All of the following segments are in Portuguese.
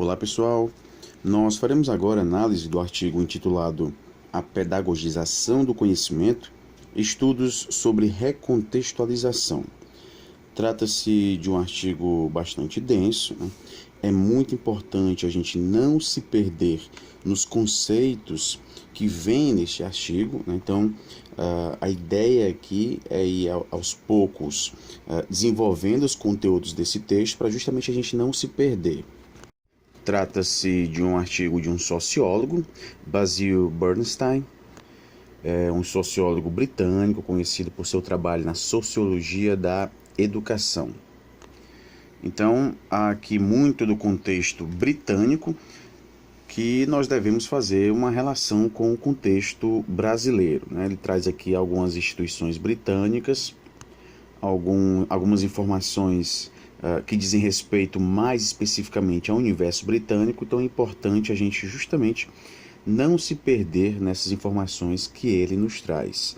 Olá pessoal, nós faremos agora análise do artigo intitulado A Pedagogização do Conhecimento, Estudos sobre Recontextualização. Trata-se de um artigo bastante denso, né? É muito importante a gente não se perder nos conceitos que vêm neste artigo, né? Então, a ideia aqui é ir aos poucos desenvolvendo os conteúdos desse texto para justamente a gente não se perder. Trata-se de um artigo de um sociólogo, Basil Bernstein, um sociólogo britânico conhecido por seu trabalho na sociologia da educação. Então, há aqui muito do contexto britânico que nós devemos fazer uma relação com o contexto brasileiro, né? Ele traz aqui algumas instituições britânicas, algumas informações que dizem respeito mais especificamente ao universo britânico, então é importante a gente justamente não se perder nessas informações que ele nos traz.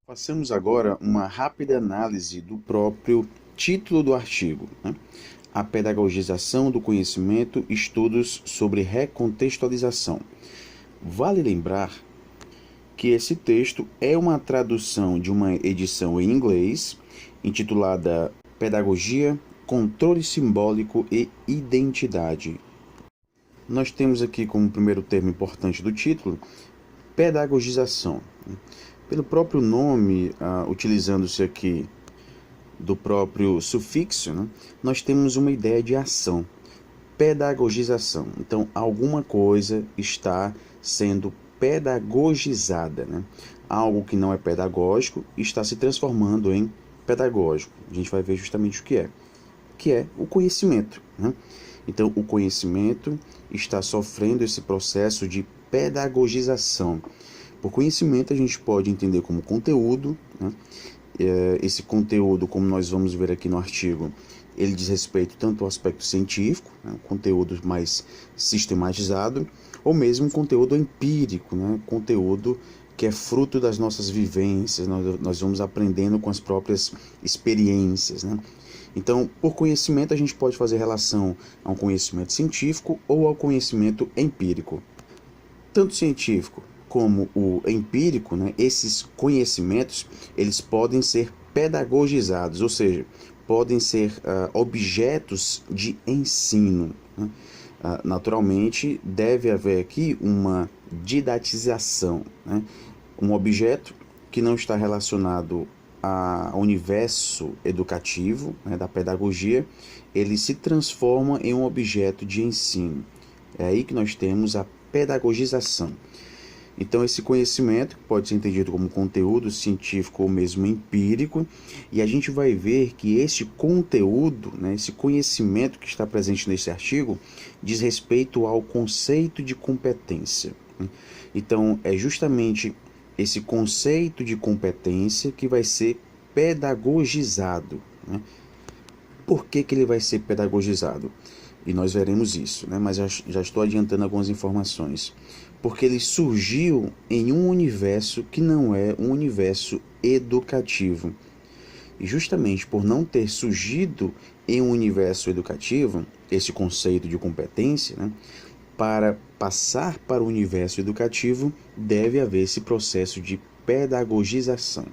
Façamos agora uma rápida análise do próprio título do artigo, né? A Pedagogização do Conhecimento, Estudos sobre Recontextualização. Vale lembrar que esse texto é uma tradução de uma edição em inglês, intitulada Pedagogia, Controle Simbólico e Identidade. Nós temos aqui como primeiro termo importante do título, pedagogização. Pelo próprio nome, utilizando-se aqui do próprio sufixo, né, nós temos uma ideia de ação, pedagogização. Então, alguma coisa está sendo pedagogizada, né? Algo que não é pedagógico está se transformando em pedagógico. A gente vai ver justamente o que é o conhecimento, né? Então, o conhecimento está sofrendo esse processo de pedagogização. Por conhecimento, a gente pode entender como conteúdo, né? Esse conteúdo, como nós vamos ver aqui no artigo, ele diz respeito tanto ao aspecto científico, né, conteúdo mais sistematizado, ou mesmo conteúdo empírico, né, conteúdo que é fruto das nossas vivências, nós vamos aprendendo com as próprias experiências, né? Então, por conhecimento, a gente pode fazer relação a um conhecimento científico ou ao conhecimento empírico. Tanto científico como o empírico, né, esses conhecimentos, eles podem ser pedagogizados, ou seja, podem ser objetos de ensino, né? Naturalmente, deve haver aqui uma didatização, né? Um objeto que não está relacionado ao universo educativo, né, da pedagogia, ele se transforma em um objeto de ensino. É aí que nós temos a pedagogização. Então, esse conhecimento pode ser entendido como conteúdo científico ou mesmo empírico, e a gente vai ver que esse conteúdo, né, esse conhecimento que está presente nesse artigo, diz respeito ao conceito de competência. Então, é justamente esse conceito de competência que vai ser pedagogizado, né? Por que ele vai ser pedagogizado? E nós veremos isso, né? Mas já estou adiantando algumas informações. Porque ele surgiu em um universo que não é um universo educativo. E justamente por não ter surgido em um universo educativo, esse conceito de competência, né, para passar para o universo educativo, deve haver esse processo de pedagogização,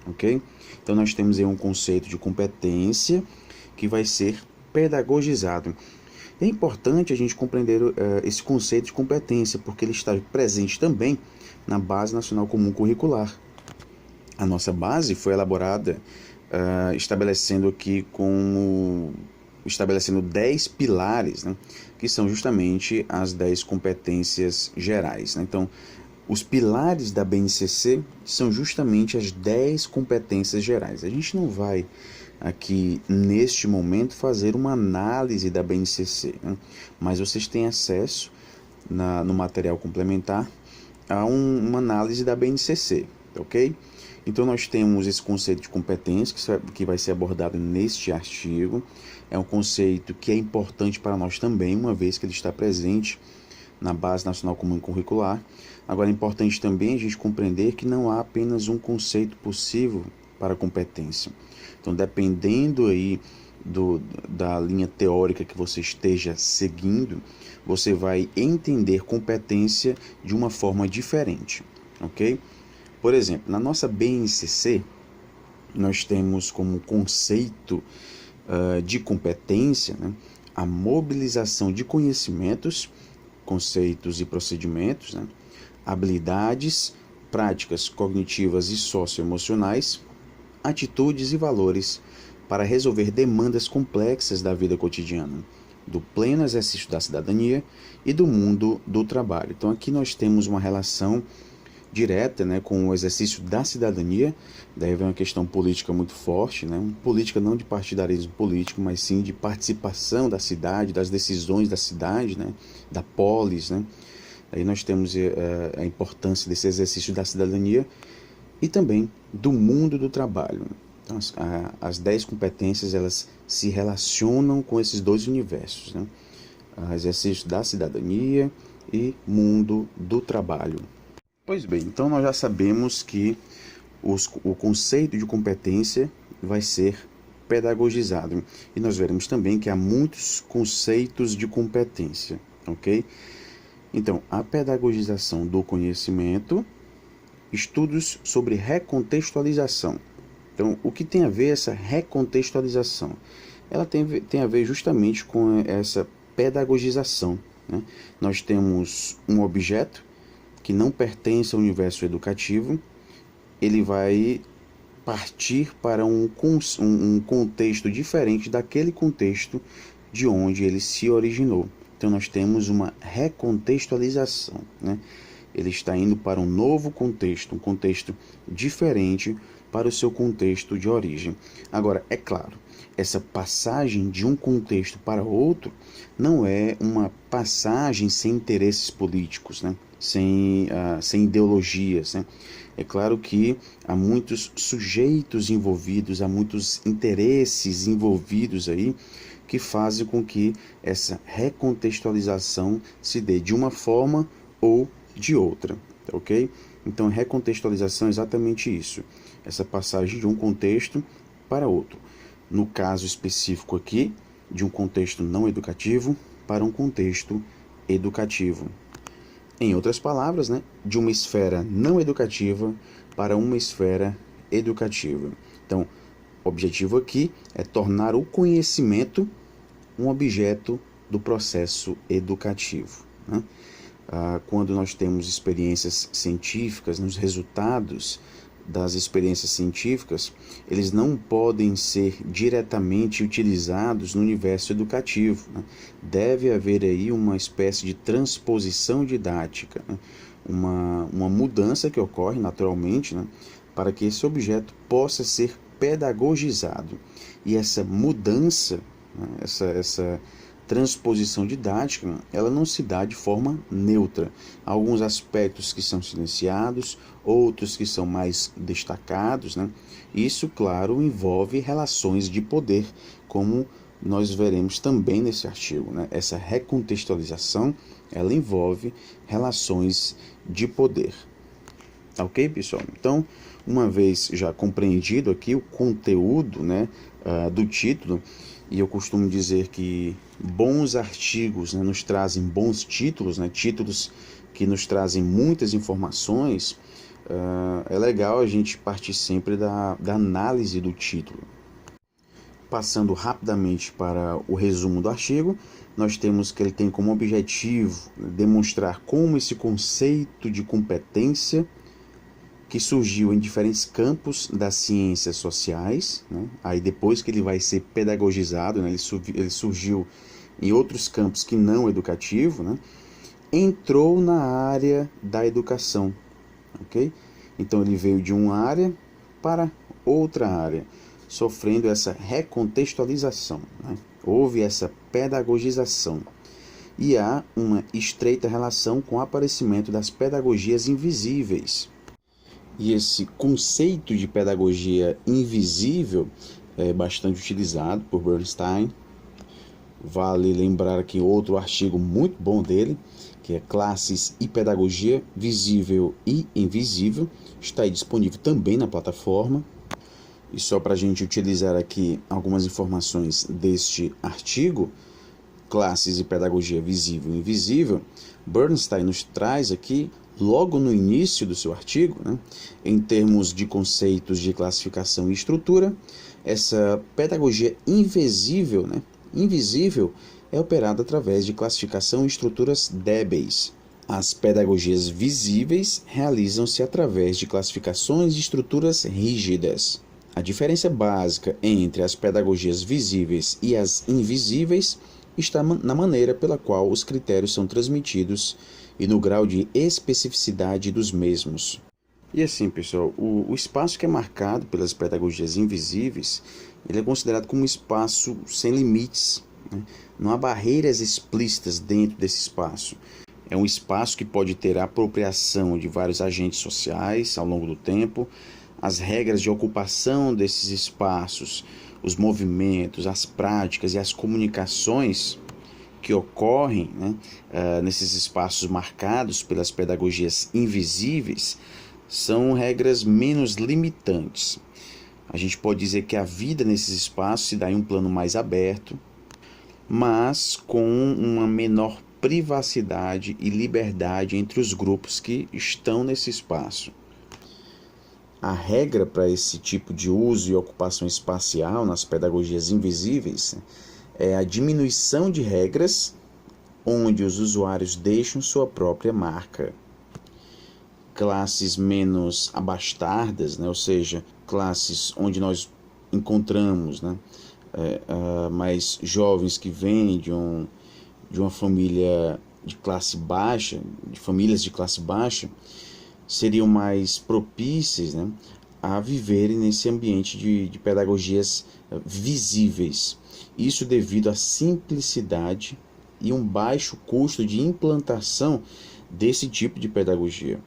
ok? Então nós temos aí um conceito de competência que vai ser pedagogizado. É importante a gente compreender esse conceito de competência, porque ele está presente também na Base Nacional Comum Curricular. A nossa base foi elaborada estabelecendo 10 pilares, né, que são justamente as 10 competências gerais, né? Então, os pilares da BNCC são justamente as 10 competências gerais. A gente não vai aqui neste momento fazer uma análise da BNCC, né? Mas vocês têm acesso no material complementar a uma análise da BNCC, ok? Então nós temos esse conceito de competência que vai ser abordado neste artigo. É um conceito que é importante para nós também, uma vez que ele está presente na Base Nacional Comum Curricular. Agora é importante também a gente compreender que não há apenas um conceito possível para a competência. Então, dependendo aí da linha teórica que você esteja seguindo, você vai entender competência de uma forma diferente, ok? Por exemplo, na nossa BNCC, nós temos como conceito de competência, né, a mobilização de conhecimentos, conceitos e procedimentos, né, habilidades, práticas cognitivas e socioemocionais, atitudes e valores para resolver demandas complexas da vida cotidiana, do pleno exercício da cidadania e do mundo do trabalho. Então aqui nós temos uma relação direta, né, com o exercício da cidadania. Daí vem uma questão política muito forte, né, política não de partidarismo político, mas sim de participação da cidade, das decisões da cidade, né, da polis, né. Aí nós temos a importância desse exercício da cidadania e também do mundo do trabalho. Então, as 10 competências, elas se relacionam com esses dois universos, né? Exercício da cidadania e mundo do trabalho. Pois bem, então nós já sabemos que o conceito de competência vai ser pedagogizado. E nós veremos também que há muitos conceitos de competência, ok? Então, a pedagogização do conhecimento, estudos sobre recontextualização. Então, o que tem a ver essa recontextualização? Ela tem a ver justamente com essa pedagogização, né? Nós temos um objeto que não pertence ao universo educativo, ele vai partir para um contexto diferente daquele contexto de onde ele se originou. Então nós temos uma recontextualização, né? Ele está indo para um novo contexto, um contexto diferente para o seu contexto de origem. Agora, é claro, essa passagem de um contexto para outro não é uma passagem sem interesses políticos, né? sem ideologias, né? É claro que há muitos sujeitos envolvidos, há muitos interesses envolvidos aí que fazem com que essa recontextualização se dê de uma forma ou de outra, ok? Então, recontextualização é exatamente isso, essa passagem de um contexto para outro. No caso específico aqui, de um contexto não educativo para um contexto educativo. Em outras palavras, né, de uma esfera não educativa para uma esfera educativa. Então, o objetivo aqui é tornar o conhecimento um objeto do processo educativo, né? Quando nós temos experiências científicas, nos resultados das experiências científicas, eles não podem ser diretamente utilizados no universo educativo, né? Deve haver aí uma espécie de transposição didática, né? uma mudança que ocorre naturalmente, né? Para que esse objeto possa ser pedagogizado. E essa mudança, né? essa transposição didática, ela não se dá de forma neutra. Há alguns aspectos que são silenciados, outros que são mais destacados, né? Isso, claro, envolve relações de poder, como nós veremos também nesse artigo, né? Essa recontextualização, ela envolve relações de poder. Ok, pessoal? Então, uma vez já compreendido aqui o conteúdo, né, do título, e eu costumo dizer que bons artigos, né, nos trazem bons títulos, né, títulos que nos trazem muitas informações, é legal a gente partir sempre da análise do título. Passando rapidamente para o resumo do artigo, nós temos que ele tem como objetivo demonstrar como esse conceito de competência, que surgiu em diferentes campos das ciências sociais, né? Aí depois que ele vai ser pedagogizado, né? Ele surgiu em outros campos que não educativo, né? Entrou na área da educação, ok? Então ele veio de uma área para outra área, sofrendo essa recontextualização, né? Houve essa pedagogização. E há uma estreita relação com o aparecimento das pedagogias invisíveis. E esse conceito de pedagogia invisível é bastante utilizado por Bernstein. Vale lembrar aqui outro artigo muito bom dele, que é Classes e Pedagogia, Visível e Invisível. Está aí disponível também na plataforma. E só para a gente utilizar aqui algumas informações deste artigo, Classes e Pedagogia Visível e Invisível, Bernstein nos traz aqui, logo no início do seu artigo, né, em termos de conceitos de classificação e estrutura, essa pedagogia invisível, invisível, é operada através de classificação e estruturas débeis. As pedagogias visíveis realizam-se através de classificações e estruturas rígidas. A diferença básica entre as pedagogias visíveis e as invisíveis está na maneira pela qual os critérios são transmitidos e no grau de especificidade dos mesmos. E assim, pessoal, o espaço que é marcado pelas pedagogias invisíveis, ele é considerado como um espaço sem limites, né? Não há barreiras explícitas dentro desse espaço. É um espaço que pode ter a apropriação de vários agentes sociais ao longo do tempo, as regras de ocupação desses espaços, os movimentos, as práticas e as comunicações que ocorrem, nesses espaços marcados pelas pedagogias invisíveis são regras menos limitantes. A gente pode dizer que a vida nesses espaços se dá em um plano mais aberto, mas com uma menor privacidade e liberdade entre os grupos que estão nesse espaço. A regra para esse tipo de uso e ocupação espacial nas pedagogias invisíveis é a diminuição de regras onde os usuários deixam sua própria marca. Classes menos abastadas, ou seja, classes onde nós encontramos mais jovens que vêm de uma família de classe baixa, de famílias de classe baixa, seriam mais propícias a viverem nesse ambiente de pedagogias visíveis. Isso devido à simplicidade e um baixo custo de implantação desse tipo de pedagogia.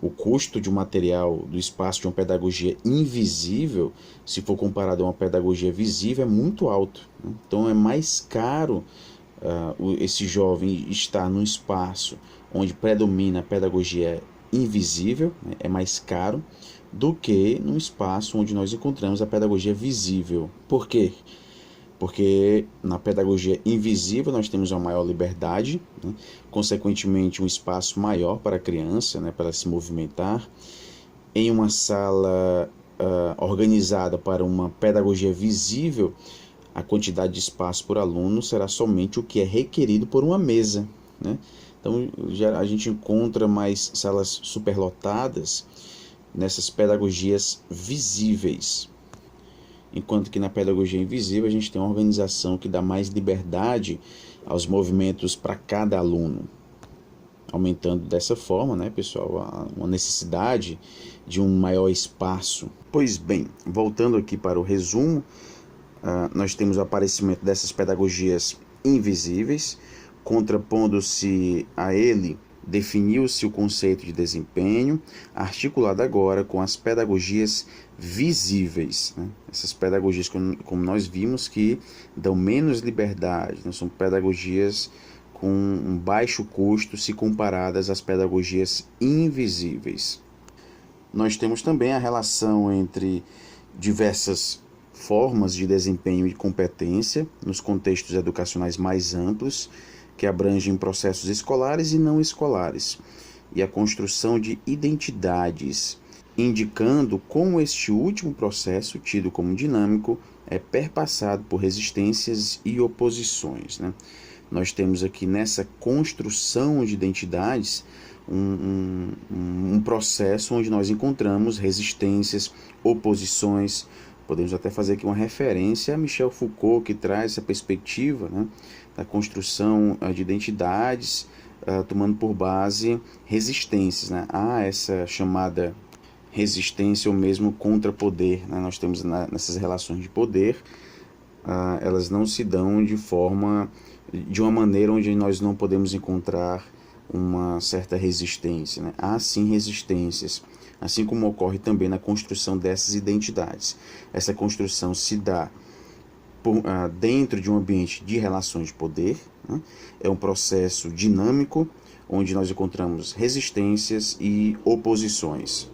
O custo de um material do espaço de uma pedagogia invisível, se for comparado a uma pedagogia visível, é muito alto. Então é mais caro esse jovem estar num espaço onde predomina a pedagogia invisível, é mais caro, do que num espaço onde nós encontramos a pedagogia visível. Por quê? Porque na pedagogia invisível nós temos uma maior liberdade, consequentemente um espaço maior para a criança, para ela se movimentar. Em uma sala organizada para uma pedagogia visível, a quantidade de espaço por aluno será somente o que é requerido por uma mesa. Então a gente encontra mais salas superlotadas nessas pedagogias visíveis. Enquanto que na pedagogia invisível a gente tem uma organização que dá mais liberdade aos movimentos para cada aluno, aumentando dessa forma, pessoal, uma necessidade de um maior espaço. Pois bem, voltando aqui para o resumo, nós temos o aparecimento dessas pedagogias invisíveis, contrapondo-se a ele, definiu-se o conceito de desempenho, articulado agora com as pedagogias visíveis. Essas pedagogias, como nós vimos, que dão menos liberdade, são pedagogias com um baixo custo se comparadas às pedagogias invisíveis. Nós temos também a relação entre diversas formas de desempenho e competência nos contextos educacionais mais amplos, que abrangem processos escolares e não escolares, e a construção de identidades, indicando como este último processo, tido como dinâmico, é perpassado por resistências e oposições. Nós temos aqui nessa construção de identidades um processo onde nós encontramos resistências, oposições. Podemos até fazer aqui uma referência a Michel Foucault, que traz essa perspectiva da construção de identidades, tomando por base resistências. Há essa chamada resistência ou mesmo contra-poder. Nós temos nessas relações de poder, elas não se dão de uma maneira onde nós não podemos encontrar uma certa resistência. Há sim resistências, assim como ocorre também na construção dessas identidades. Essa construção se dá dentro de um ambiente de relações de poder, é um processo dinâmico, onde nós encontramos resistências e oposições.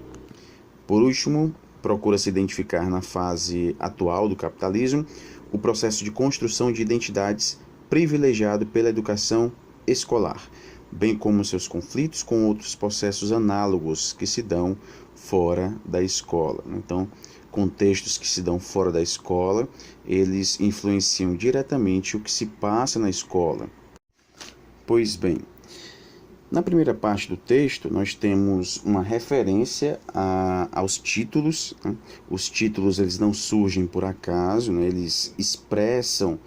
Por último, procura se identificar na fase atual do capitalismo o processo de construção de identidades privilegiado pela educação escolar, bem como seus conflitos com outros processos análogos que se dão fora da escola. Então, contextos que se dão fora da escola, eles influenciam diretamente o que se passa na escola. Pois bem, na primeira parte do texto, nós temos uma referência aos títulos. Né? Os títulos eles não surgem por acaso, né? Eles expressam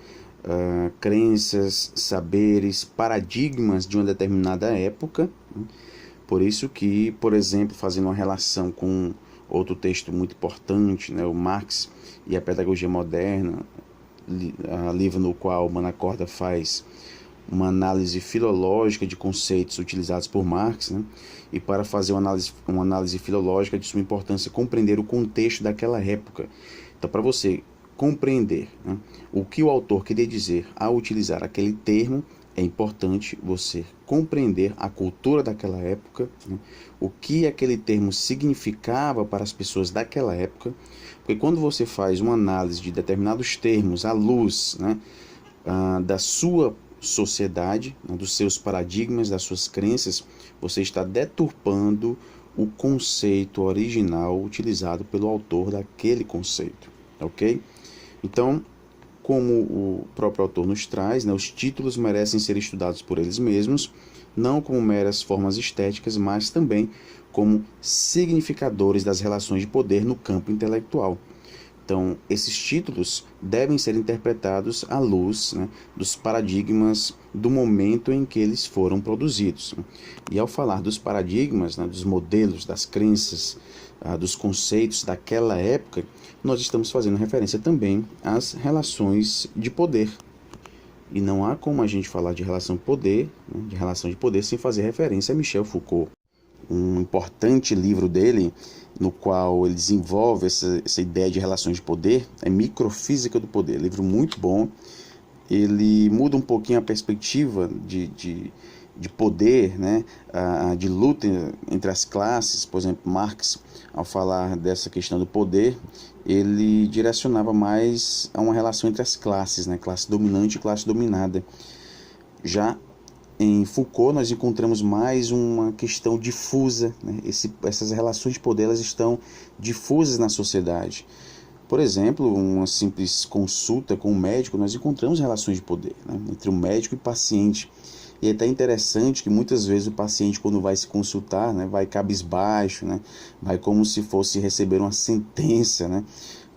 crenças, saberes, paradigmas de uma determinada época. Né? Por isso que, por exemplo, fazendo uma relação com outro texto muito importante, né? O Marx e a Pedagogia Moderna, livro no qual Manacorda faz uma análise filológica de conceitos utilizados por Marx, né? E para fazer uma análise filológica é de suma importância compreender o contexto daquela época. Então, para você compreender, né, o que o autor queria dizer ao utilizar aquele termo, é importante você compreender a cultura daquela época, né, o que aquele termo significava para as pessoas daquela época, porque quando você faz uma análise de determinados termos à luz, né, da sua sociedade, né, dos seus paradigmas, das suas crenças, você está deturpando o conceito original utilizado pelo autor daquele conceito, ok? Então, como o próprio autor nos traz, né, os títulos merecem ser estudados por eles mesmos, não como meras formas estéticas, mas também como significadores das relações de poder no campo intelectual. Então, esses títulos devem ser interpretados à luz, né, dos paradigmas do momento em que eles foram produzidos. E ao falar dos paradigmas, né, dos modelos, das crenças, dos conceitos daquela época, nós estamos fazendo referência também às relações de poder. E não há como a gente falar de relação de poder, né, de relação de poder sem fazer referência a Michel Foucault. Um importante livro dele, no qual ele desenvolve essa ideia de relações de poder, é Microfísica do Poder. Livro muito bom. Ele muda um pouquinho a perspectiva de poder, né? De luta entre as classes. Por exemplo, Marx, ao falar dessa questão do poder, ele direcionava mais a uma relação entre as classes, né? Classe dominante e classe dominada. Já em Foucault, nós encontramos mais uma questão difusa, né? Essas relações de poder elas estão difusas na sociedade. Por exemplo, uma simples consulta com um médico, nós encontramos relações de poder, né, entre o médico e o paciente. E é até interessante que muitas vezes o paciente, quando vai se consultar, né, vai cabisbaixo, né, vai como se fosse receber uma sentença, né?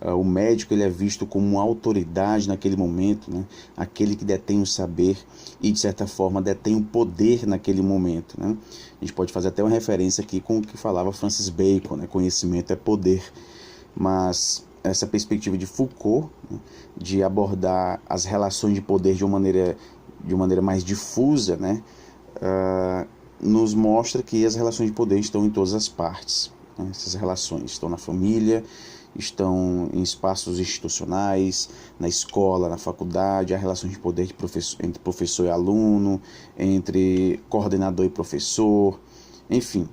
O médico ele é visto como uma autoridade naquele momento, né? Aquele que detém o saber e, de certa forma, detém o poder naquele momento. Né? A gente pode fazer até uma referência aqui com o que falava Francis Bacon, né? Conhecimento é poder. Mas essa perspectiva de Foucault, né? De abordar as relações de poder de uma maneira mais difusa, né? Nos mostra que as relações de poder estão em todas as partes. Né? Essas relações estão na família, estão em espaços institucionais, na escola, na faculdade, há relações de poder entre professor e aluno, entre coordenador e professor, enfim.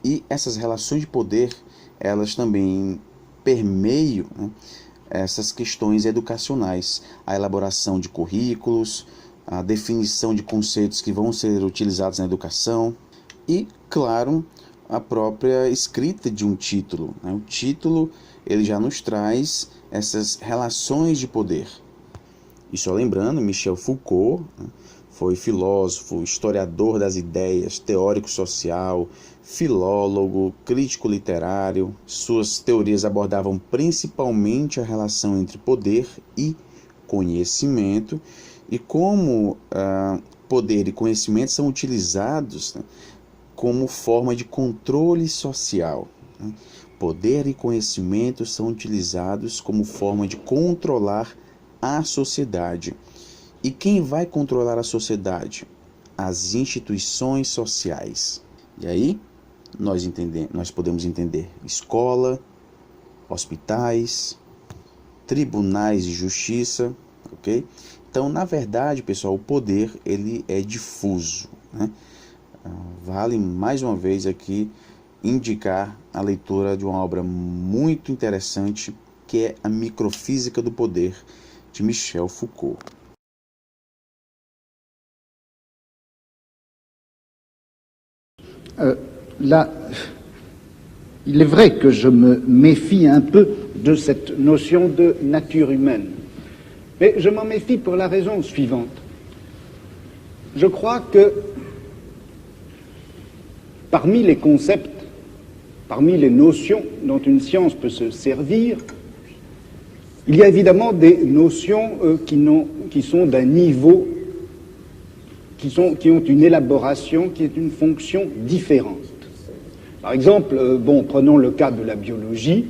E essas relações de poder, elas também permeiam, né, essas questões educacionais, a elaboração de currículos, a definição de conceitos que vão ser utilizados na educação e, claro, a própria escrita de um título. Né? O título ele já nos traz essas relações de poder. E só lembrando, Michel Foucault, né, foi filósofo, historiador das ideias, teórico social, filólogo, crítico literário. Suas teorias abordavam principalmente a relação entre poder e conhecimento e como poder e conhecimento são utilizados, né, como forma de controle social. Né? Poder e conhecimento são utilizados como forma de controlar a sociedade. E quem vai controlar a sociedade? As instituições sociais. E aí nós podemos entender escola, hospitais, tribunais de justiça, ok? Então, na verdade, pessoal, o poder ele é difuso, né? Vale mais uma vez aqui indicar a leitura de uma obra muito interessante, que é A Microfísica do Poder, de Michel Foucault. Là, il est vrai que je me méfie un peu de cette notion de nature humaine. Mais je m'en méfie pour la raison suivante. Je crois que parmi les concepts, parmi les notions dont une science peut se servir, il y a évidemment des notions qui sont d'un niveau, qui ont une élaboration, qui est une fonction différente. Par exemple, prenons le cas de la biologie.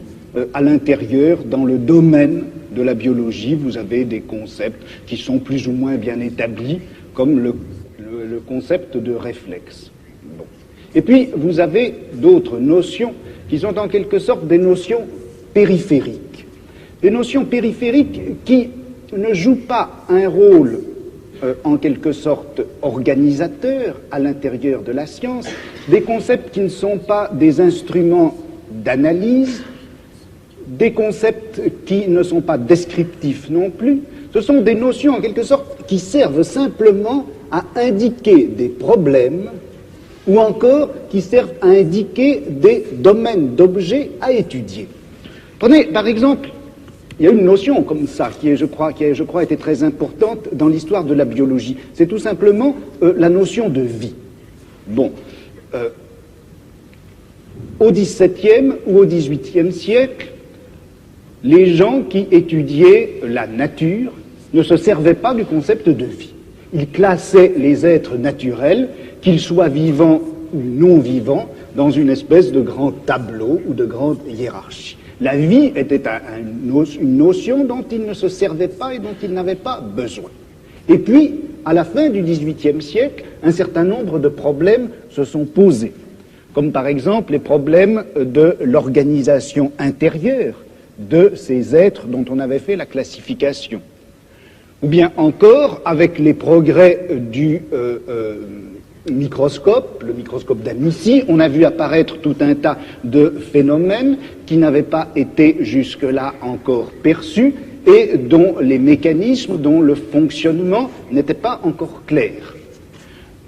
À l'intérieur, dans le domaine de la biologie, vous avez des concepts qui sont plus ou moins bien établis, comme le concept de réflexe. Bon. Et puis, vous avez d'autres notions qui sont en quelque sorte des notions périphériques. Des notions périphériques qui ne jouent pas un rôle en quelque sorte organisateur à l'intérieur de la science, des concepts qui ne sont pas des instruments d'analyse, des concepts qui ne sont pas descriptifs non plus. Ce sont des notions en quelque sorte qui servent simplement à indiquer des problèmes ou encore qui servent à indiquer des domaines d'objets à étudier. Prenez par exemple, il y a une notion comme ça qui, je crois, été très importante dans l'histoire de la biologie. C'est tout simplement la notion de vie. Bon, au XVIIe ou au XVIIIe siècle, les gens qui étudiaient la nature ne se servaient pas du concept de vie. Ils classaient les êtres naturels, qu'ils soient vivants ou non vivants, dans une espèce de grand tableau ou de grande hiérarchie. La vie était une notion dont ils ne se servaient pas et dont ils n'avaient pas besoin. Et puis, à la fin du XVIIIe siècle, un certain nombre de problèmes se sont posés, comme par exemple les problèmes de l'organisation intérieure de ces êtres dont on avait fait la classification. Ou bien encore, avec les progrès du microscope, le microscope d'Amici, on a vu apparaître tout un tas de phénomènes qui n'avaient pas été jusque-là encore perçus et dont les mécanismes, dont le fonctionnement n'était pas encore clair.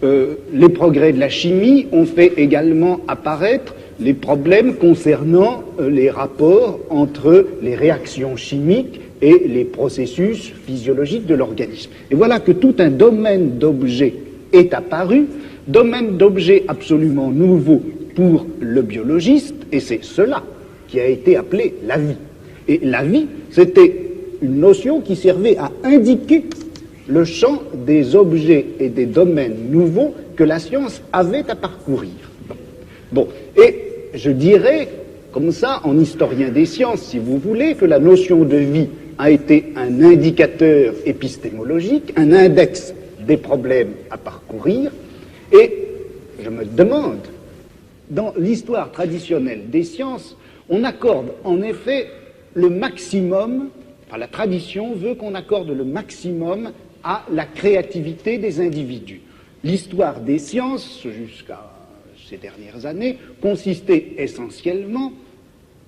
Les progrès de la chimie ont fait également apparaître les problèmes concernant les rapports entre les réactions chimiques et les processus physiologiques de l'organisme. Et voilà que tout un domaine d'objets est apparu, domaine d'objets absolument nouveau pour le biologiste, et c'est cela qui a été appelé la vie. Et la vie, c'était une notion qui servait à indiquer le champ des objets et des domaines nouveaux que la science avait à parcourir. Bon, et je dirais, comme ça, en historien des sciences, si vous voulez, que la notion de vie a été un indicateur épistémologique, un index des problèmes à parcourir, et je me demande, dans l'histoire traditionnelle des sciences, on accorde en effet le maximum, enfin la tradition veut qu'on accorde le maximum à la créativité des individus. L'histoire des sciences, jusqu'à ces dernières années, consistait essentiellement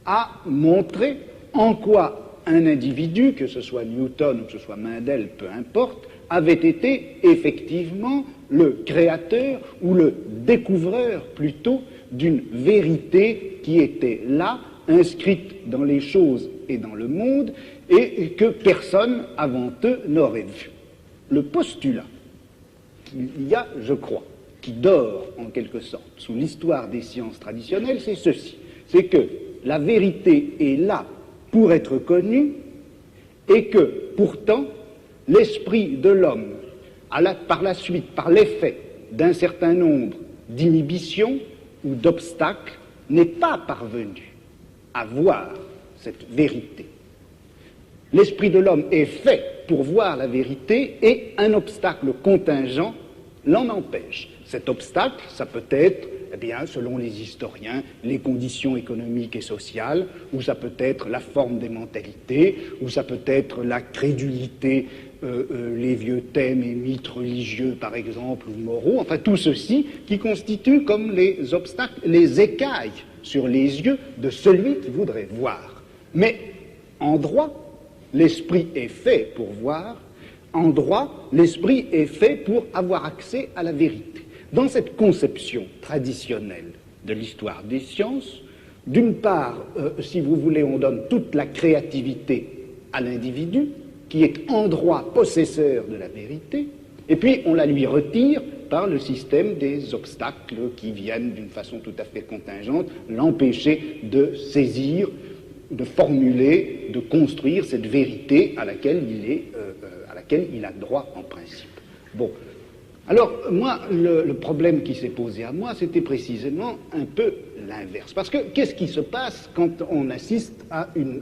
à montrer en quoi un individu, que ce soit Newton ou que ce soit Mendel, peu importe, avait été effectivement le créateur ou le découvreur plutôt d'une vérité qui était là, inscrite dans les choses et dans le monde, et que personne avant eux n'aurait vu. Le postulat qu'il y a, je crois, qui dort en quelque sorte sous l'histoire des sciences traditionnelles, c'est ceci, c'est que la vérité est là pour être connue et que pourtant l'esprit de l'homme, par la suite, par l'effet d'un certain nombre d'inhibitions ou d'obstacles, n'est pas parvenu à voir cette vérité. L'esprit de l'homme est fait pour voir la vérité et un obstacle contingent l'en empêche. Cet obstacle, ça peut être, eh bien, selon les historiens, les conditions économiques et sociales, ou ça peut être la forme des mentalités, ou ça peut être la crédulité les vieux thèmes et mythes religieux, par exemple, ou moraux, enfin tout ceci qui constitue comme les obstacles, les écailles sur les yeux de celui qui voudrait voir. Mais en droit, l'esprit est fait pour voir, en droit, l'esprit est fait pour avoir accès à la vérité. Dans cette conception traditionnelle de l'histoire des sciences, d'une part, si vous voulez, on donne toute la créativité à l'individu, qui est en droit possesseur de la vérité, et puis on la lui retire par le système des obstacles qui viennent d'une façon tout à fait contingente l'empêcher de saisir, de formuler, de construire cette vérité à laquelle il a droit en principe. Bon. Alors, moi, le problème qui s'est posé à moi, c'était précisément un peu l'inverse. Parce que qu'est-ce qui se passe quand on assiste à une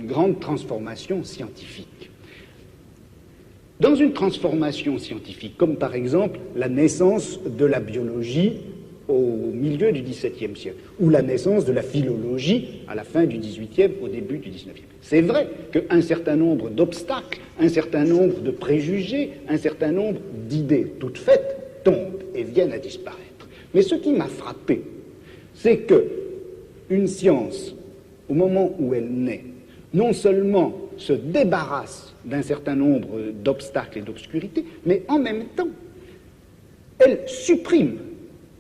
grande transformation scientifique? Dans une transformation scientifique, comme par exemple la naissance de la biologie au milieu du XVIIe siècle, ou la naissance de la philologie à la fin du XVIIIe, au début du XIXe. C'est vrai qu'un certain nombre d'obstacles, un certain nombre de préjugés, un certain nombre d'idées toutes faites tombent et viennent à disparaître. Mais ce qui m'a frappé, c'est que une science, au moment où elle naît, non seulement se débarrasse d'un certain nombre d'obstacles et d'obscurités, mais en même temps, elle supprime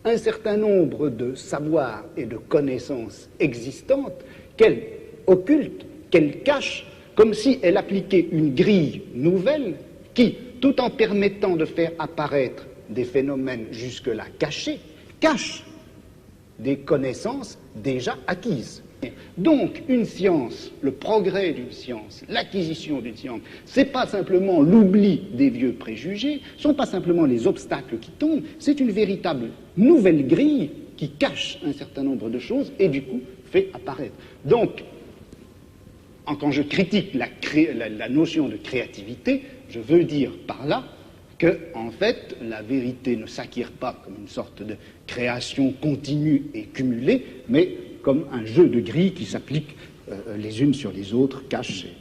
un certain nombre de savoirs et de connaissances existantes qu'elle occulte, qu'elle cache, comme si elle appliquait une grille nouvelle qui, tout en permettant de faire apparaître des phénomènes jusque-là cachés, cache des connaissances déjà acquises. Donc, une science, le progrès d'une science, l'acquisition d'une science, c'est pas simplement l'oubli des vieux préjugés, ce sont pas simplement les obstacles qui tombent, c'est une véritable nouvelle grille qui cache un certain nombre de choses et du coup fait apparaître. Donc, quand je critique la notion de créativité, je veux dire par là que, en fait, la vérité ne s'acquiert pas comme une sorte de création continue et cumulée, mais comme un jeu de grilles qui s'appliquent les unes sur les autres, cachées.